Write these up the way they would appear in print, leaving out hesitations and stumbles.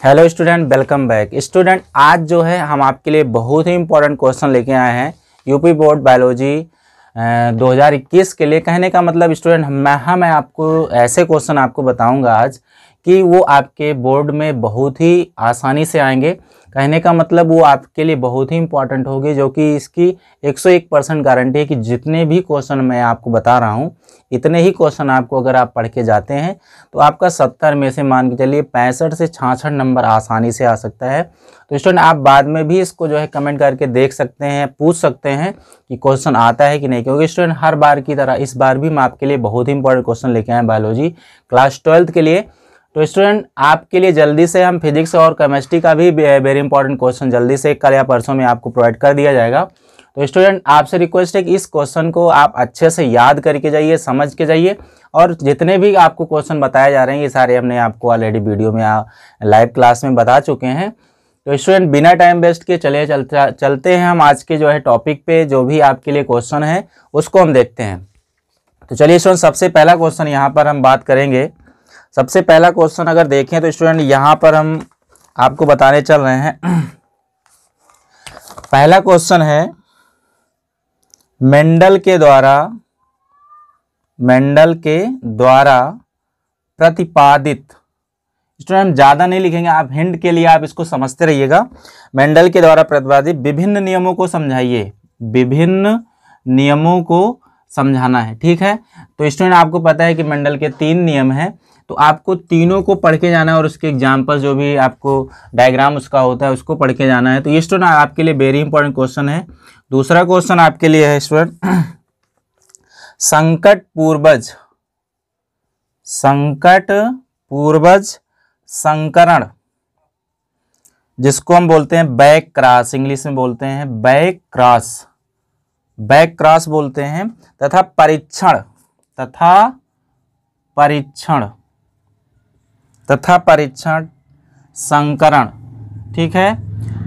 Hello student, welcome back. Student, आज जो है हम आपके लिए बहुत ही इंपॉर्टेंट क्वेश्चन लेके आए हैं यूपी बोर्ड बायोलॉजी 2021 के लिए। कहने का मतलब स्टूडेंट मैं आपको ऐसे क्वेश्चन आपको बताऊंगा आज कि वो आपके बोर्ड में बहुत ही आसानी से आएंगे। कहने का मतलब वो आपके लिए बहुत ही इंपॉर्टेंट होगी, जो कि इसकी 101% गारंटी है कि जितने भी क्वेश्चन मैं आपको बता रहा हूँ इतने ही क्वेश्चन आपको अगर आप पढ़ के जाते हैं तो आपका 70 में से मान के चलिए 65 से 66 नंबर आसानी से आ सकता है। तो स्टूडेंट आप बाद में भी इसको जो है कमेंट करके देख सकते हैं, पूछ सकते हैं कि क्वेश्चन आता है कि नहीं, क्योंकि स्टूडेंट हर बार की तरह इस बार भी मैं आपके लिए बहुत ही इंपॉर्टेंट क्वेश्चन लेके आए हैं बायोलॉजी क्लास 12th के लिए। तो स्टूडेंट आपके लिए जल्दी से हम फिजिक्स और केमिस्ट्री का भी वेरी इंपॉर्टेंट क्वेश्चन जल्दी से कल या परसों में आपको प्रोवाइड कर दिया जाएगा। तो स्टूडेंट आपसे रिक्वेस्ट है कि इस क्वेश्चन को आप अच्छे से याद करके जाइए, समझ के जाइए, और जितने भी आपको क्वेश्चन बताए जा रहे हैं ये सारे हमने आपको ऑलरेडी वीडियो में लाइव क्लास में बता चुके हैं। तो स्टूडेंट बिना टाइम वेस्ट के चलते हैं हम आज के जो है टॉपिक पे। जो भी आपके लिए क्वेश्चन है उसको हम देखते हैं। तो चलिए स्टूडेंट, सबसे पहला क्वेश्चन यहाँ पर हम बात करेंगे। सबसे पहला क्वेश्चन अगर देखें तो स्टूडेंट यहाँ पर हम आपको बताने चल रहे हैं। पहला क्वेश्चन है मेंडल के द्वारा प्रतिपादित। स्टूडेंट हम ज़्यादा नहीं लिखेंगे, आप हिंट के लिए आप इसको समझते रहिएगा। मेंडल के द्वारा प्रतिपादित विभिन्न नियमों को समझाइए। विभिन्न नियमों को समझाना है, ठीक है। तो स्टूडेंट आपको पता है कि मेंडल के 3 नियम हैं, तो आपको तीनों को पढ़ के जाना है और उसके एग्जाम्पल जो भी आपको डायग्राम उसका होता है उसको पढ़ के जाना है। तो ये स्टूडेंट आपके लिए वेरी इंपॉर्टेंट क्वेश्चन है। दूसरा क्वेश्चन आपके लिए है स्टूडेंट संकट पूर्वज संकरण, जिसको हम बोलते हैं बैक क्रॉस, इंग्लिश में बोलते हैं बैक क्रॉस बोलते हैं, तथा परीक्षण संकरण, ठीक है।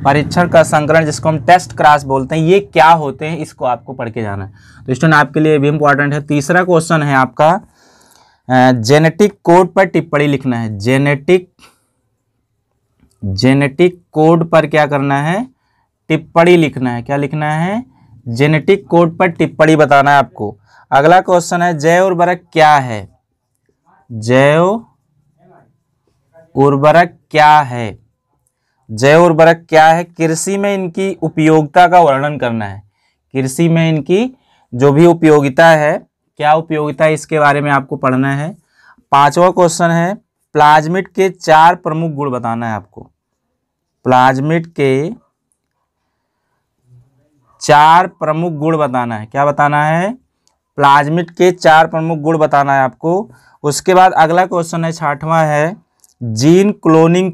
परीक्षण का संकरण जिसको हम टेस्ट क्रॉस बोलते हैं, ये क्या होते हैं इसको आपको पढ़ के जाना है। तो स्टूडेंट आपके लिए भी इंपॉर्टेंट है। तीसरा क्वेश्चन है आपका जेनेटिक कोड पर टिप्पणी लिखना है। जेनेटिक कोड पर क्या करना है? टिप्पणी लिखना है। क्या लिखना है? जेनेटिक कोड पर टिप्पणी बताना है आपको। अगला क्वेश्चन है जैव उर्वरक क्या है? जैव उर्वरक क्या है? कृषि में इनकी उपयोगिता का वर्णन करना है। कृषि में इनकी जो भी उपयोगिता है, क्या उपयोगिता है, इसके बारे में आपको पढ़ना है। 5वां क्वेश्चन है प्लाज्मिड के 4 प्रमुख गुण बताना है आपको। प्लाज्मिड के 4 प्रमुख गुण बताना है। क्या बताना है? प्लाज्मिड के 4 प्रमुख गुण बताना है आपको। उसके बाद अगला क्वेश्चन है 6वां है जीन क्लोनिंग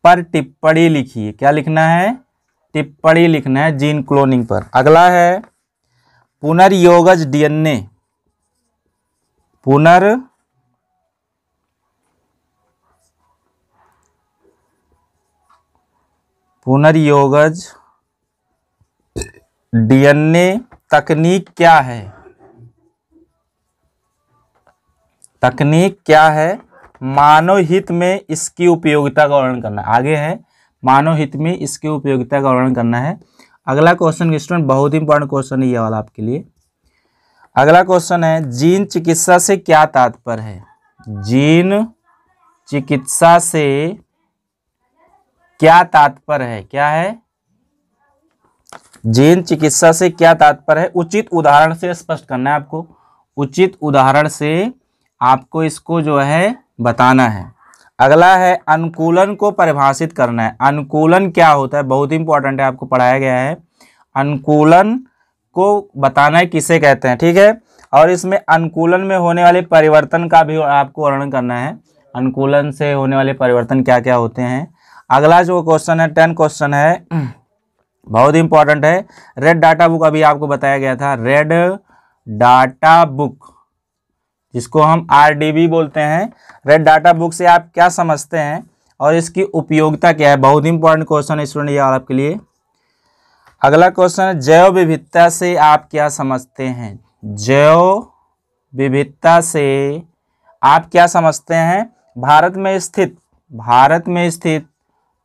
पर टिप्पणी लिखिए। क्या लिखना है? टिप्पणी लिखना है जीन क्लोनिंग पर। अगला है पुनर्योगज डीएनए। पुनर्योगज डीएनए तकनीक क्या है? मानव हित में इसकी उपयोगिता का वर्णन करना है। आगे है मानव हित में इसकी उपयोगिता का वर्णन करना है। अगला क्वेश्चन स्टूडेंट बहुत इंपॉर्टेंट क्वेश्चन है ये वाला आपके लिए। अगला क्वेश्चन है जीन चिकित्सा से क्या तात्पर्य है? जीन चिकित्सा से क्या तात्पर्य है? क्या है? जीन चिकित्सा से क्या तात्पर्य है? उचित उदाहरण से स्पष्ट करना है आपको। उचित उदाहरण से आपको इसको जो है बताना है। अगला है अनुकूलन को परिभाषित करना है। अनुकूलन क्या होता है? बहुत इंपॉर्टेंट है, आपको पढ़ाया गया है। अनुकूलन को बताना है किसे कहते हैं, ठीक है। और इसमें अनुकूलन में होने वाले परिवर्तन का भी आपको वर्णन करना है। अनुकूलन से होने वाले परिवर्तन क्या क्या होते हैं। अगला जो क्वेश्चन है 10 क्वेश्चन है, बहुत इंपॉर्टेंट है। रेड डाटा बुक अभी आपको बताया गया था। रेड डाटा बुक जिसको हम RDB बोलते हैं। रेड डाटा बुक से आप क्या समझते हैं और इसकी उपयोगिता क्या है? बहुत इंपॉर्टेंट क्वेश्चन है स्टूडेंट ये आपके लिए। अगला क्वेश्चन है जैव विविधता से आप क्या समझते हैं? जैव विविधता से आप क्या समझते हैं? भारत में स्थित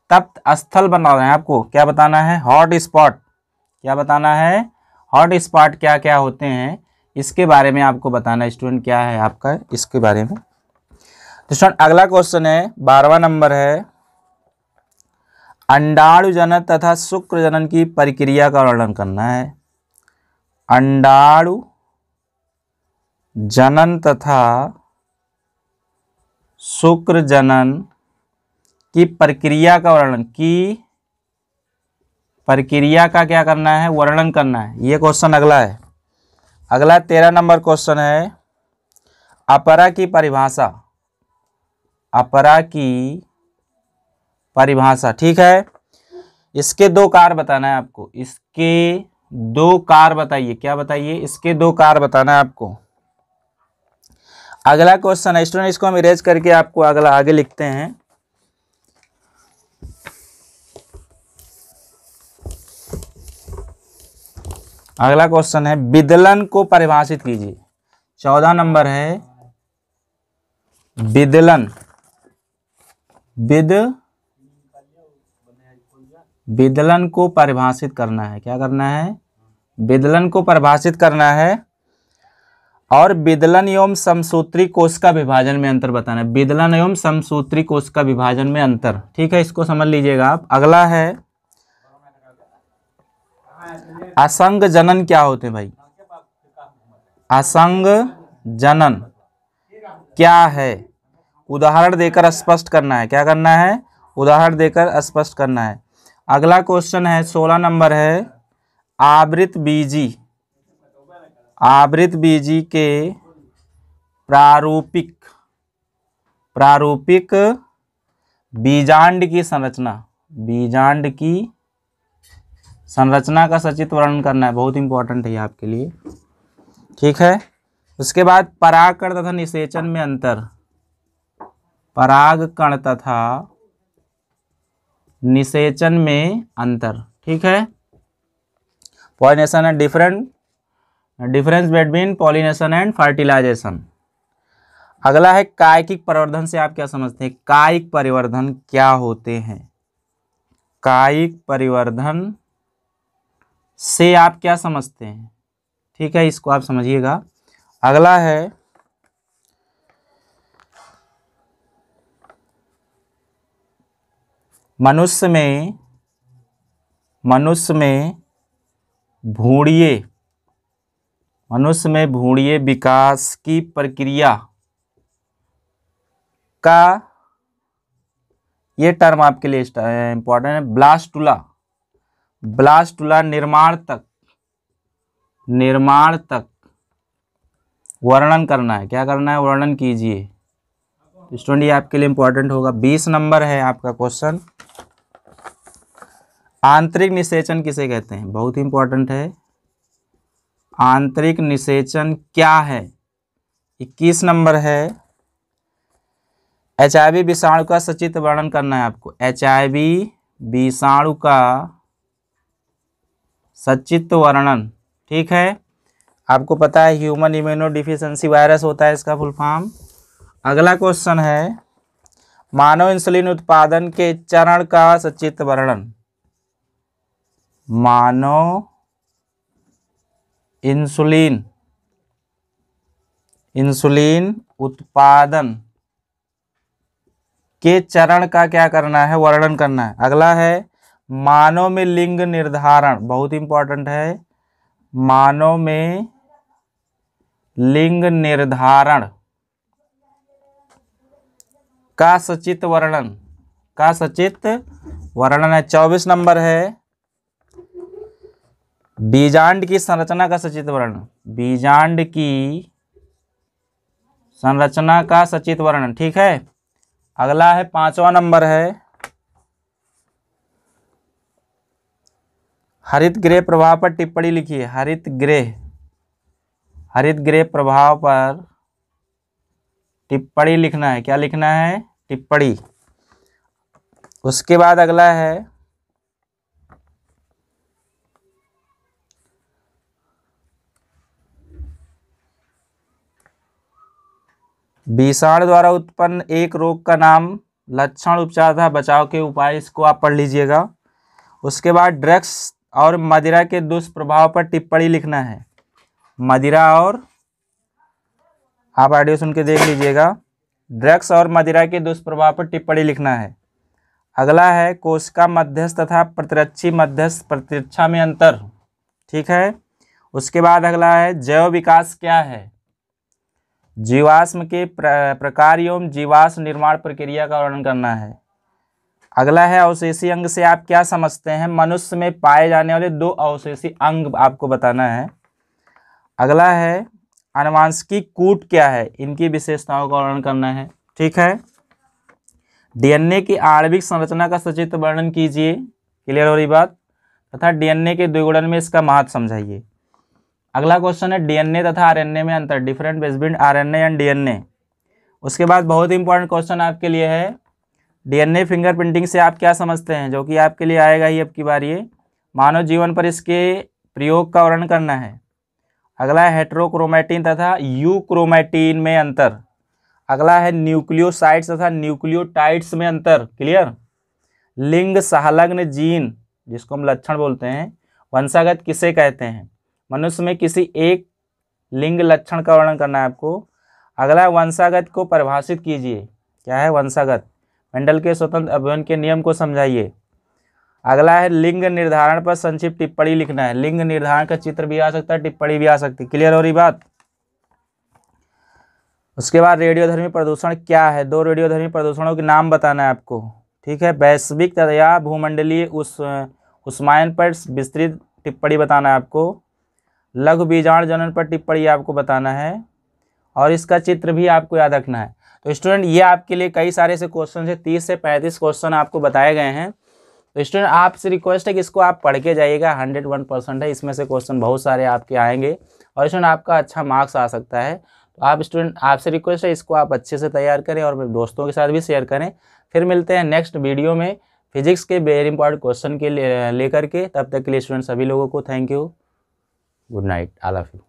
तप्त स्थल बना रहे हैं, आपको क्या बताना है? Hot spot. क्या बताना है? हॉट स्पॉट क्या क्या होते हैं इसके बारे में आपको बताना है स्टूडेंट। क्या है आपका इसके बारे में? तो स्टूडेंट अगला क्वेश्चन है 12वां नंबर है, अंडाणु जनन तथा शुक्र जनन की प्रक्रिया का वर्णन करना है। अंडाणु जनन तथा शुक्र जनन की प्रक्रिया का वर्णन, प्रक्रिया का क्या करना है? वर्णन करना है। ये क्वेश्चन अगला है। अगला 13 नंबर क्वेश्चन है, अपरा की परिभाषा। अपरा की परिभाषा, ठीक है। इसके दो कार बताना है आपको। इसके दो कार बताइए। क्या बताइए? इसके दो कार बताना है आपको। अगला क्वेश्चन है स्टूडेंट, इसको हम इरेज करके आपको अगला आगे लिखते हैं। अगला क्वेश्चन है, विदलन को परिभाषित कीजिए। 14 नंबर है, विदलन। विदलन को परिभाषित करना है। क्या करना है? विदलन को परिभाषित करना है। और विदलन एवं समसूत्री कोष का विभाजन में अंतर बताना है। विदलन एवं समसूत्री कोष का विभाजन में अंतर, ठीक है, इसको समझ लीजिएगा आप। अगला है, असंग जनन क्या होते हैं भाई? असंग जनन क्या है? उदाहरण देकर स्पष्ट करना है। क्या करना है? उदाहरण देकर स्पष्ट करना है। अगला क्वेश्चन है 16 नंबर है, आवृत बीजी। आवृत बीजी के प्रारूपिक बीजांड की संरचना। बीजांड की संरचना का सचित्र वर्णन करना है। बहुत इंपॉर्टेंट है ये आपके लिए, ठीक है। उसके बाद परागकण तथा निषेचन में अंतर। परागकण तथा निषेचन में अंतर, ठीक है। Pollination and difference between pollination and fertilization. अगला है कायिक परिवर्धन से आप क्या समझते हैं? कायिक परिवर्धन क्या होते हैं? कायिक परिवर्धन से आप क्या समझते हैं? ठीक है, इसको आप समझिएगा। अगला है, मनुष्य में भ्रूणीय विकास की प्रक्रिया का, ये टर्म आपके लिए इंपॉर्टेंट है, ब्लास्टुला निर्माण तक वर्णन करना है। क्या करना है? वर्णन कीजिए। स्टूडेंट ये आपके लिए इंपॉर्टेंट होगा। 20 नंबर है आपका क्वेश्चन, आंतरिक निषेचन किसे कहते हैं? बहुत इंपॉर्टेंट है। आंतरिक निषेचन क्या है? 21 नंबर है, HIV विषाणु का सचित्र वर्णन करना है आपको। HIV विषाणु का सचित्र वर्णन, ठीक है। आपको पता है ह्यूमन इम्यूनो डिफिशियंसी वायरस होता है इसका फुल फॉर्म। अगला क्वेश्चन है, मानव इंसुलिन उत्पादन के चरण का सचित्र वर्णन। मानव इंसुलिन उत्पादन के चरण का क्या करना है? वर्णन करना है। अगला है, मानव में लिंग निर्धारण, बहुत इंपॉर्टेंट है। मानव में लिंग निर्धारण का सचित्र वर्णन है। 24 नंबर है, बीजांड की संरचना का सचित्र वर्णन। बीजांड की संरचना का सचित्र वर्णन, ठीक है। अगला है 5वां नंबर है, हरित गृह प्रभाव पर टिप्पणी लिखिए। हरित गृह प्रभाव पर टिप्पणी लिखना है। क्या लिखना है? टिप्पणी। उसके बाद अगला है, विषाणु द्वारा उत्पन्न एक रोग का नाम, लक्षण, उपचार तथा बचाव के उपाय, इसको आप पढ़ लीजिएगा। उसके बाद ड्रग्स और मदिरा के दुष्प्रभाव पर टिप्पणी लिखना है। मदिरा और, आप ऑडियो सुन के देख लीजिएगा, ड्रग्स और मदिरा के दुष्प्रभाव पर टिप्पणी लिखना है। अगला है कोशिका मध्यस्थ तथा प्रतिरक्षी मध्यस्थ प्रतिरक्षा में अंतर, ठीक है। उसके बाद अगला है जैव विकास क्या है, जीवाश्म के प्रकार एवं जीवाश्म निर्माण प्रक्रिया का वर्णन करना है। अगला है अवशेषी अंग से आप क्या समझते हैं, मनुष्य में पाए जाने वाले 2 अवशेषी अंग आपको बताना है। अगला है आनुवांशिकी कूट क्या है, इनकी विशेषताओं का वर्णन करना है, ठीक है। डीएनए की आणविक संरचना का सचित्र वर्णन कीजिए, क्लियर हो रही बात, तथा डीएनए के द्विगुणन में इसका महत्व समझाइए। अगला क्वेश्चन है डीएनए तथा आरएनए में अंतर, different between RNA and DNA. उसके बाद बहुत इंपॉर्टेंट क्वेश्चन आपके लिए है डीएनए फिंगरप्रिंटिंग से आप क्या समझते हैं, जो कि आपके लिए आएगा ही अब की बार ये। मानव जीवन पर इसके प्रयोग का वर्णन करना है। अगला है हेट्रोक्रोमैटिन तथा यूक्रोमैटिन में अंतर। अगला है न्यूक्लियोसाइड्स तथा न्यूक्लियोटाइड्स में अंतर, क्लियर। लिंग संलग्न जीन, जिसको हम लक्षण बोलते हैं, वंशागत किसे कहते हैं, मनुष्य में किसी एक लिंग लक्षण का वर्णन करना है आपको। अगला वंशागत को परिभाषित कीजिए, क्या है वंशागत, मेंडल के स्वतंत्र अभिवन के नियम को समझाइए। अगला है लिंग निर्धारण पर संक्षिप्त टिप्पणी लिखना है। लिंग निर्धारण का चित्र भी आ सकता है, टिप्पणी भी आ सकती है, क्लियर हो रही बात। उसके बाद रेडियोधर्मी प्रदूषण क्या है, 2 रेडियोधर्मी प्रदूषणों के नाम बताना है आपको, ठीक है। वैश्विक तथा भूमंडलीय उष्मायन पर विस्तृत टिप्पणी बताना है आपको। लघु बीजाणु जनन पर टिप्पणी आपको बताना है, और इसका चित्र भी आपको याद रखना है। तो स्टूडेंट ये आपके लिए कई सारे से क्वेश्चन है, 30 से 35 क्वेश्चन आपको बताए गए हैं। तो स्टूडेंट आपसे रिक्वेस्ट है कि इसको आप पढ़ के जाइएगा, 101% है, इसमें से क्वेश्चन बहुत सारे आपके आएंगे और स्टूडेंट आपका अच्छा मार्क्स आ सकता है। तो आप स्टूडेंट, आपसे रिक्वेस्ट है इसको आप अच्छे से तैयार करें और अपने दोस्तों के साथ भी शेयर करें। फिर मिलते हैं नेक्स्ट वीडियो में फिजिक्स के वेरी इंपॉर्टेंट क्वेश्चन के लेकर के। तब तक के लिए स्टूडेंट सभी लोगों को thank you, good night, all of you.